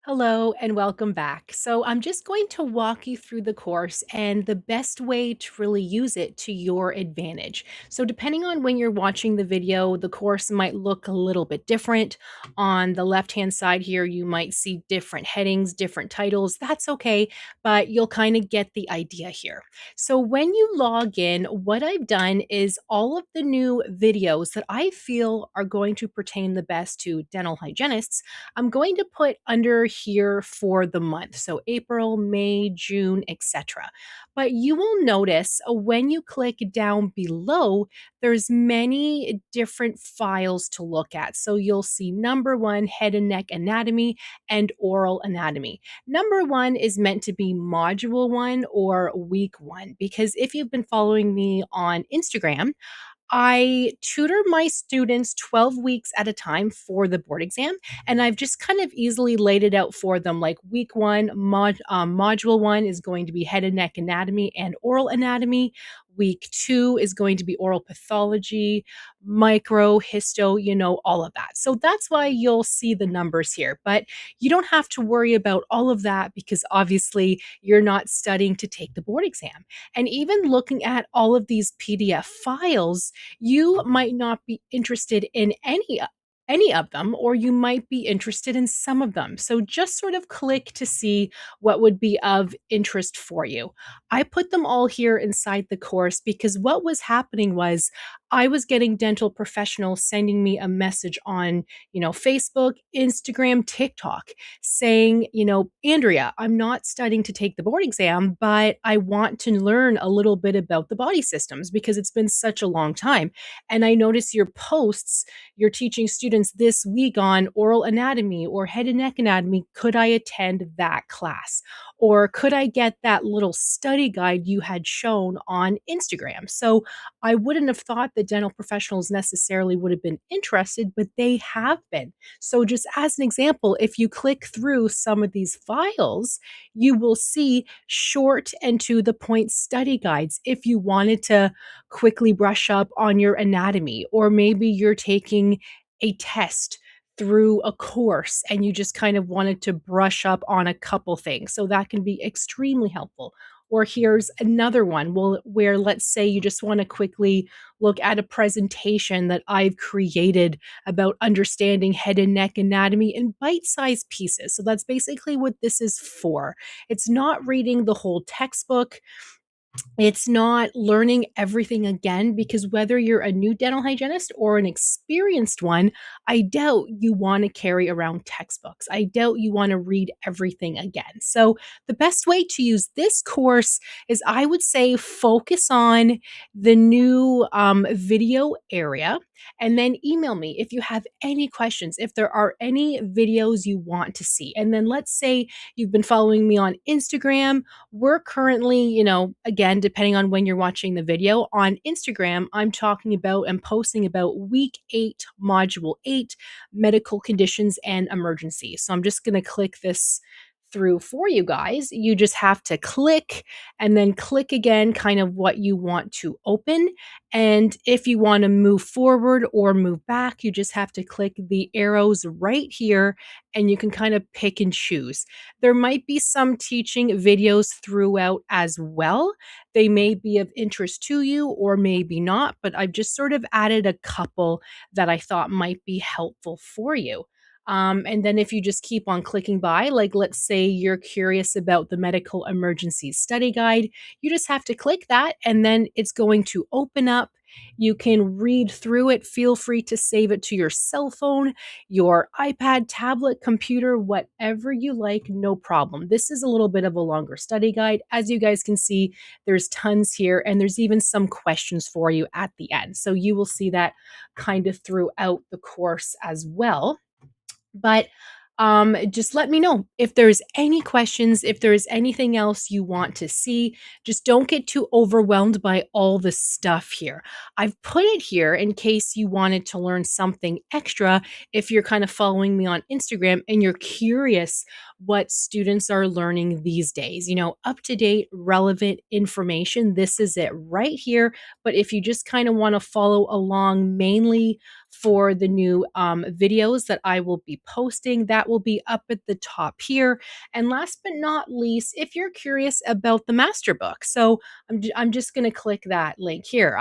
Hello and welcome back. So, I'm just going to walk you through the course and the best way to really use it to your advantage. So, depending on when you're watching the video, the course might look a little bit different. On the left hand side here, you might see different headings, different titles. That's okay, but you'll kind of get the idea here. So, when you log in, what I've done is all of the new videos that I feel are going to pertain the best to dental hygienists. I'm going to put under here for the month. So April, May, June, etc. But you will notice when you click down below, there's many different files to look at. So you'll see number one, head and neck anatomy and oral anatomy. Number one is meant to be module one or week one, because if you've been following me on Instagram, I tutor my students 12 weeks at a time for the board exam, and I've just kind of easily laid it out for them. Like week one, module one is going to be head and neck anatomy and oral anatomy. Week two is going to be oral pathology, micro, histo, all of that. So that's why you'll see the numbers here. But you don't have to worry about all of that because obviously you're not studying to take the board exam. And even looking at all of these PDF files, you might not be interested in any of them, or you might be interested in some of them. So just sort of click to see what would be of interest for you. I put them all here inside the course because what was happening was I was getting dental professionals sending me a message on, Facebook, Instagram, TikTok saying, Andrea, I'm not studying to take the board exam, but I want to learn a little bit about the body systems because it's been such a long time. And I notice your posts, you're teaching students this week on oral anatomy or head and neck anatomy. Could I attend that class? Or could I get that little study guide you had shown on Instagram? So I wouldn't have thought that dental professionals necessarily would have been interested, but they have been. So, just as an example, if you click through some of these files, you will see short and to the point study guides if you wanted to quickly brush up on your anatomy, or maybe you're taking a test through a course and you just kind of wanted to brush up on a couple things. So, that can be extremely helpful. Or here's another one where let's say you just want to quickly look at a presentation that I've created about understanding head and neck anatomy in bite sized pieces. So that's basically what this is for. It's not reading the whole textbook. It's not learning everything again because whether you're a new dental hygienist or an experienced one, I doubt you want to carry around textbooks. I doubt you want to read everything again. So, the best way to use this course is I would say focus on the new video area and then email me if you have any questions, if there are any videos you want to see. And then let's say you've been following me on Instagram. We're currently, again, depending on when you're watching the video, on Instagram, I'm talking about and posting about week 8, module 8, medical conditions and emergencies. So I'm just going to click this through for you guys. You just have to click and then click again, kind of what you want to open. And if you want to move forward or move back, you just have to click the arrows right here and you can kind of pick and choose. There might be some teaching videos throughout as well. They may be of interest to you or maybe not, but I've just sort of added a couple that I thought might be helpful for you. And then if you just keep on clicking by, like let's say you're curious about the medical emergencies study guide, you just have to click that and then it's going to open up. You can read through it. Feel free to save it to your cell phone, your iPad, tablet, computer, whatever you like, no problem. This is a little bit of a longer study guide. As you guys can see, there's tons here and there's even some questions for you at the end. So you will see that kind of throughout the course as well. But just let me know if there's any questions, if there's anything else you want to see. Just don't get too overwhelmed by all the stuff here. I've put it here in case you wanted to learn something extra. If you're kind of following me on Instagram and you're curious what students are learning these days, up to date, relevant information, this is it right here. But if you just kind of want to follow along mainly for the new videos that I will be posting. That will be up at the top here. And last but not least, if you're curious about the master book, so I'm just going to click that link here.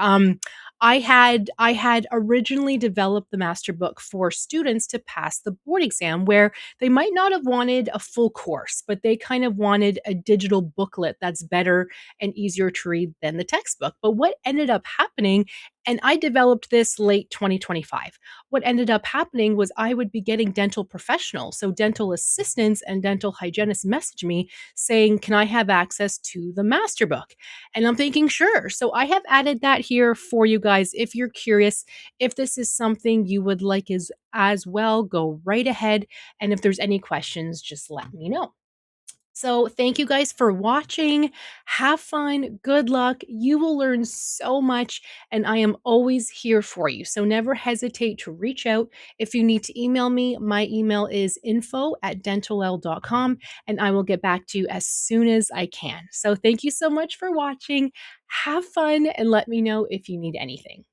I had originally developed the master book for students to pass the board exam, where they might not have wanted a full course, but they kind of wanted a digital booklet that's better and easier to read than the textbook. But what ended up happening, and I developed this late 2025, what ended up happening was I would be getting dental professionals, so dental assistants and dental hygienists message me saying, "Can I have access to the master book?" And I'm thinking, sure. So I have added that here for you guys. If you're curious, if this is something you would like as well, go right ahead. And if there's any questions, just let me know. So, thank you guys for watching. Have fun. Good luck. You will learn so much, and I am always here for you. So, never hesitate to reach out. If you need to email me, my email is info@dentalelle.com, and I will get back to you as soon as I can. So, thank you so much for watching. Have fun, and let me know if you need anything.